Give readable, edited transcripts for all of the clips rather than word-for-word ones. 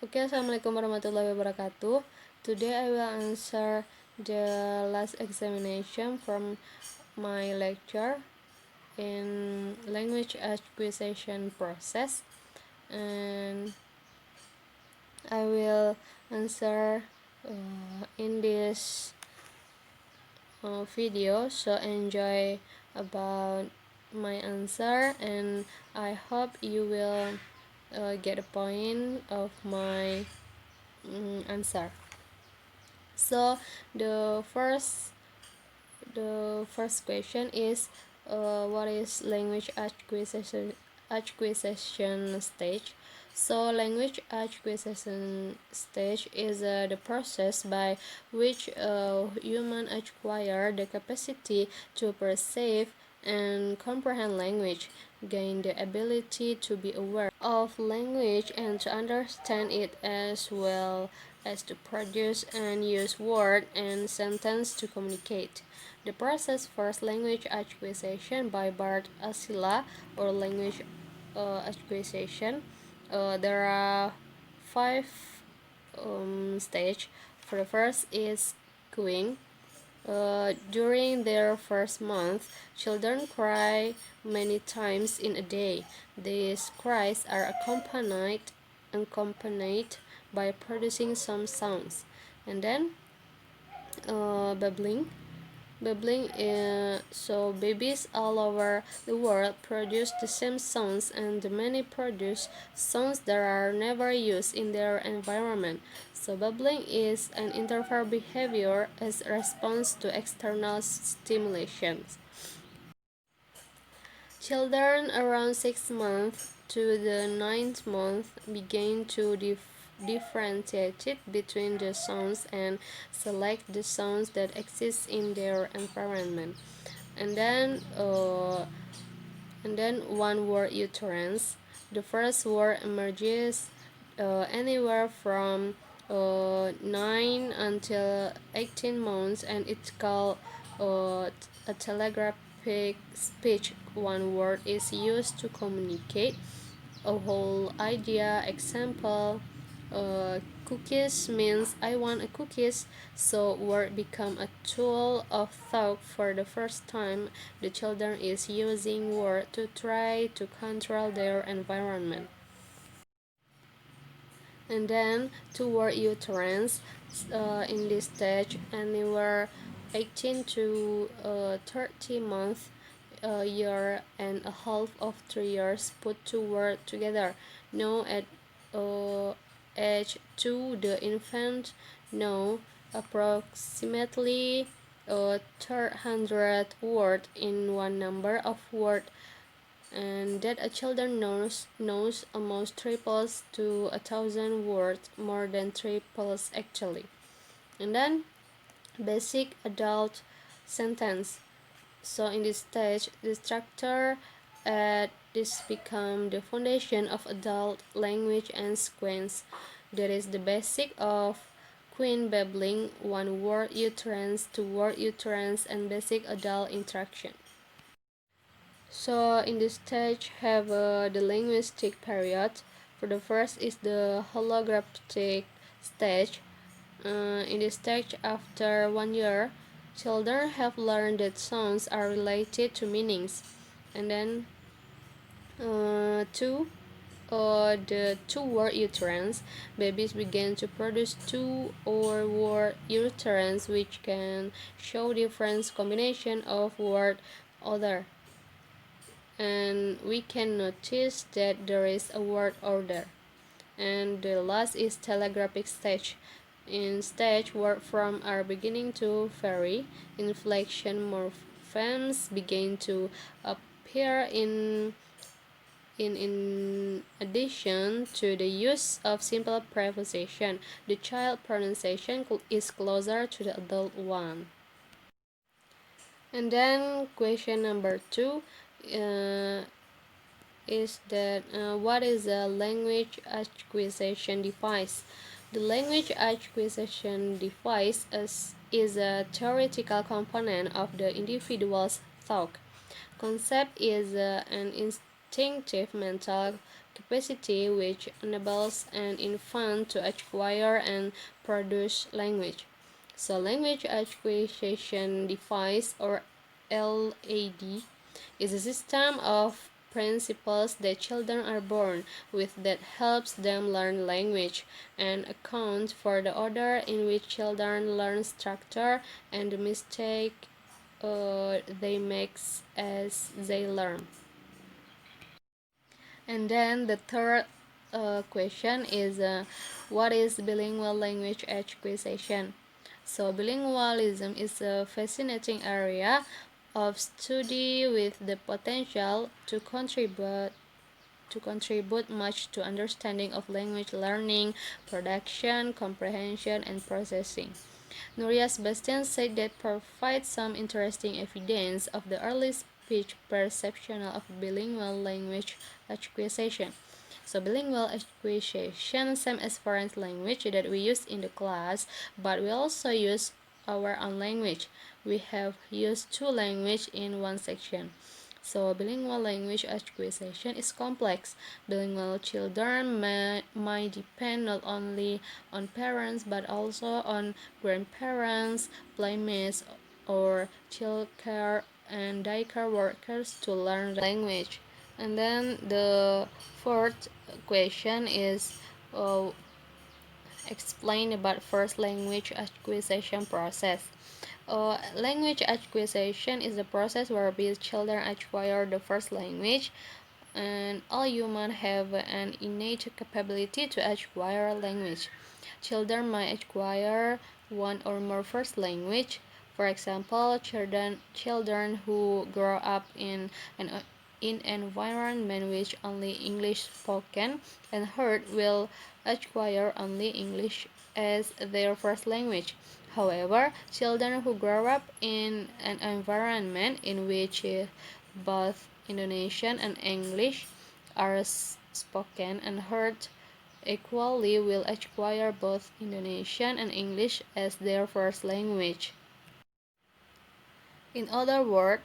Okay, Assalamualaikum warahmatullahi wabarakatuh. Today I will answer the last examination from my lecture in language acquisition process, and I will answer in this video, so enjoy about my answer, and I hope you will get a point of my answer. So the first question is, what is language acquisition stage? So language acquisition stage is the process by which humans acquire the capacity to perceive and comprehend language, gain the ability to be aware of language and to understand it, as well as to produce and use word and sentence to communicate. The process first language acquisition by birth asila or language acquisition. There are five stage. For the first is cooing. During their first month, children cry many times in a day. These cries are accompanied by producing some sounds. And then babbling. So babies all over the world produce the same sounds, and many produce sounds that are never used in their environment. So babbling is an interval behavior as a response to external stimulations. Children around 6 months to the 9th month begin to differentiate between the sounds and select the sounds that exist in their environment. And then one word utterance. The first word emerges anywhere from 9 until 18 months, and it's called a telegraphic speech. One word is used to communicate a whole idea. Example, cookies means I want a cookies, so word become a tool of thought. For the first time, the children is using word to try to control their environment. And then to word utterance, in this stage anywhere 18 to 30 months, a year and a half of 3 years, put two words together. Now at age 2, the infant know approximately 300 words in one number of words, and that a children knows almost triples to 1,000 words, more than triples actually. And then basic adult sentence. So in this stage, the structure at this become the foundation of adult language and sequence. That is the basic of queen babbling, one word utterance, two word utterance, and basic adult interaction. So in this stage have the linguistic period. For the first is the holographic stage. In this stage, after 1 year, children have learned that sounds are related to meanings. And then the two-word utterance. Babies begin to produce two or word utterance, which can show different combination of word order. And we can notice that there is a word order. And the last is telegraphic stage. In stage, word forms are beginning to vary. Inflection morphemes begin to appear in addition to the use of simple preposition. The child pronunciation is closer to the adult one. And then question number 2 is that what is a language acquisition device? The language acquisition device is a theoretical component of the individual's thought. Concept is an instinctive mental capacity which enables an infant to acquire and produce language. So language acquisition device, or LAD, is a system of principles that children are born with that helps them learn language and account for the order in which children learn structure and the mistake they make as they learn. And then the third question is what is bilingual language acquisition? So bilingualism is a fascinating area of study with the potential to contribute much to understanding of language learning, production, comprehension, and processing. Nuria Sebastian said that provides some interesting evidence of the early speech perception of bilingual language acquisition. So bilingual acquisition, same as foreign language that we use in the class, but we also use our own language. We have used two languages in one section. So bilingual language acquisition is complex. Bilingual children might depend not only on parents but also on grandparents, playmates, or childcare and daycare workers to learn the language. And then the fourth question is uh, explain about first language acquisition process. Language acquisition is the process whereby children acquire the first language, and all humans have an innate capability to acquire language. Children might acquire one or more first language. For example, children who grow up in an environment which only English spoken and heard will acquire only English as their first language. However, children who grow up in an environment in which both Indonesian and English are spoken and heard equally will acquire both Indonesian and English as their first language. In other words,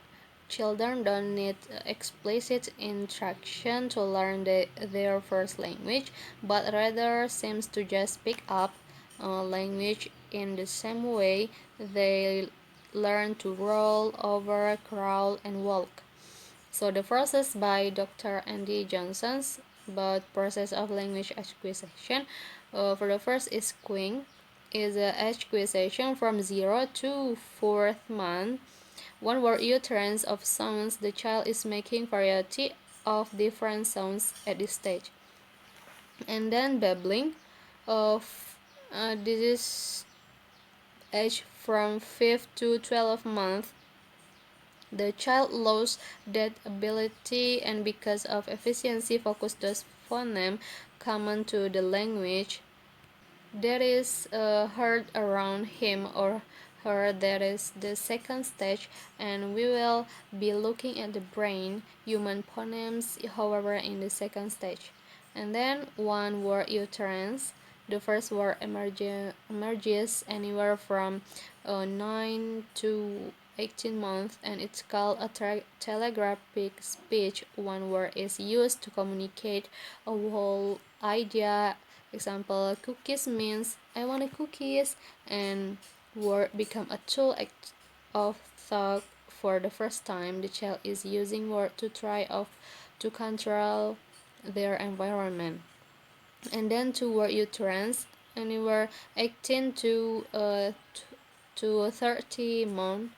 children don't need explicit instruction to learn their first language, but rather seems to just pick up language in the same way they learn to roll over, crawl, and walk. So the process by Dr. Andy Johnson's about process of language acquisition. For the first is queuing, is acquisition from 0 to 4th month. One word utterance of sounds, the child is making variety of different sounds at this stage. And then babbling of this is age from 5th to 12th month. The child lost that ability, and because of efficiency focus those phoneme common to the language that is heard around him or her. That is the second stage, and we will be looking at the brain human phonemes, however, in the second stage. And then one word utterance. The first word emerges anywhere from 9 to 18 months, and it's called a telegraphic speech. One word is used to communicate a whole idea. Example, cookies means I want a cookies, and word become a tool of thought. For the first time, the child is using word to try to control their environment. And then two word utterance, anywhere 18 to 30 month,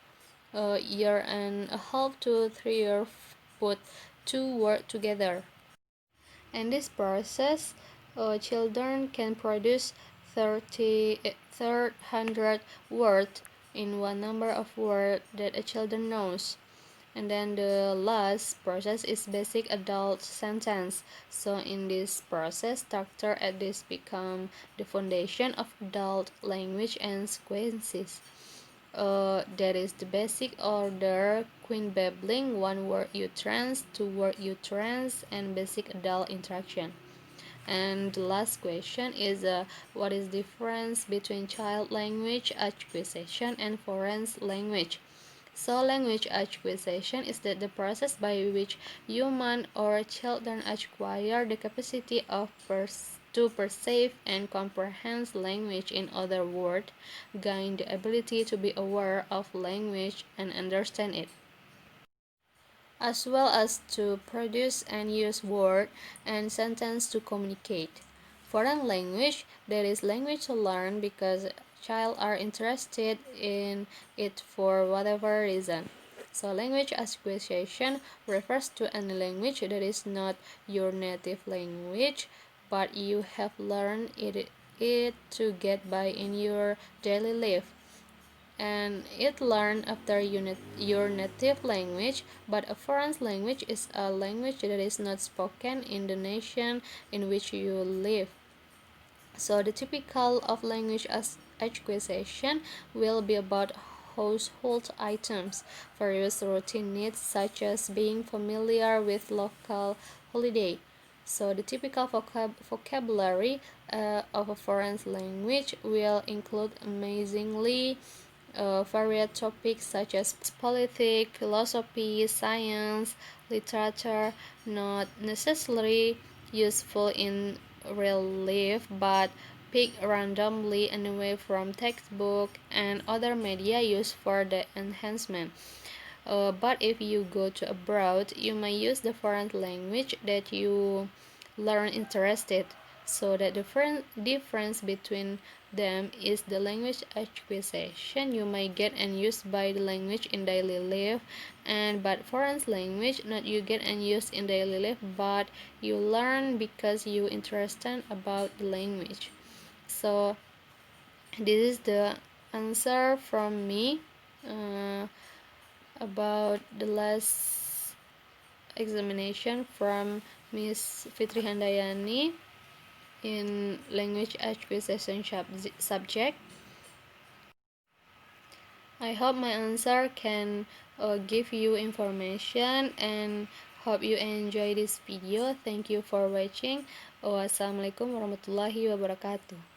year and a half to 3 years, put two words together. And this process, children can produce 300 words in one number of words that a children knows. And then the last process is basic adult sentence. So in this process, structure at this become the foundation of adult language and sequences. That is the basic order: queen babbling, one word utterance, two word utterance, and basic adult interaction. And the last question is what is the difference between child language acquisition and foreign language? So language acquisition is the process by which human or children acquire the capacity of to perceive and comprehend language. In other words, gain the ability to be aware of language and understand it, as well as to produce and use word and sentence to communicate. Foreign language, there is language to learn because child are interested in it for whatever reason. So language acquisition refers to any language that is not your native language, but you have learned it to get by in your daily life, and it learned after your native language. But a foreign language is a language that is not spoken in the nation in which you live. So the typical of language as acquisition will be about household items, various routine needs such as being familiar with local holiday. So the typical vocabulary of a foreign language will include amazingly varied topics such as politics, philosophy, science, literature, not necessarily useful in real life, but picked randomly anyway from textbook and other media used for the enhancement. But if you go to abroad, you may use the foreign language that you learn interested. So the difference between them is the language acquisition you may get and used by the language in daily life, and but foreign language not you get and use in daily life, but you learn because you interested about the language. So this is the answer from me about the last examination from Miss Fitri Handayani in language acquisition subject. I hope my answer can give you information, and hope you enjoy this video. Thank you for watching. Wassalamualaikum warahmatullahi wabarakatuh.